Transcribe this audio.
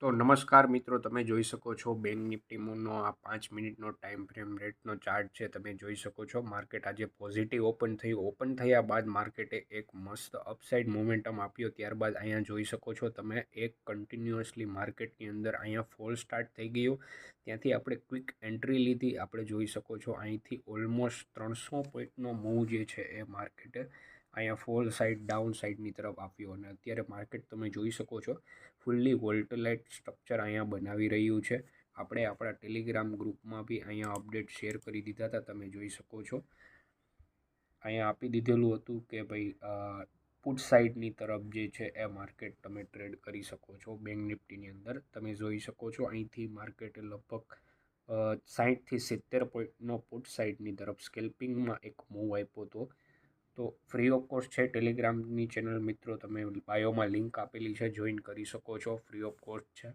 તો નમસ્કાર મિત્રો, તમે જોઈ શકો છો બેંક નિફ્ટીનો આ 5 મિનિટનો ટાઈમ ફ્રેમ રેટનો ચાર્ટ છે. તમે જોઈ શકો છો માર્કેટ આજે પોઝિટિવ ઓપન થયું. ઓપન થયા બાદ માર્કેટે એક મસ્ત અપસાઇડ મોમેન્ટમ આપ્યો. ત્યારબાદ અહીંયા જોઈ શકો છો તમે એક કન્ટિન્યુઅસલી માર્કેટની અંદર અહીંયા ફોલ સ્ટાર્ટ થઈ ગયો. ત્યાંથી આપણે ક્વિક એન્ટ્રી લીધી. આપણે જોઈ શકો છો અહીંથી ઓલમોસ્ટ 300 પોઈન્ટનો મૂવ જે છે એ માર્કેટે અહીંયા ફોલ સાઇડ ડાઉન સાઇડની તરફ આપ્યો અને અત્યારે માર્કેટ તમે જોઈ શકો છો ફૂલ્લી વોલ્ટેલાઇટ સ્ટ્રક્ચર અહીંયા બનાવી રહ્યું છે. આપણે આપણા ટેલિગ્રામ ગ્રુપમાં બી અહીંયા અપડેટ શેર કરી દીધા હતા. તમે જોઈ શકો છો અહીંયા આપી દીધેલું હતું કે ભાઈ પુટ સાઇડની તરફ જે છે એ માર્કેટ તમે ટ્રેડ કરી શકો છો. બેંક નિફ્ટીની અંદર તમે જોઈ શકો છો અહીંથી માર્કેટે લગભગ 60થી 70 પોઈન્ટનો પુટ સાઇડની તરફ સ્કેલ્પિંગમાં એક મૂવ આપ્યો હતો. તો ફ્રી ઓફ કોસ્ટ છે ટેલિગ્રામની ચેનલ મિત્રો, તમે બાયોમાં લિંક આપેલી છે, જોઈન કરી શકો છો. ફ્રી ઓફ કોસ્ટ છે.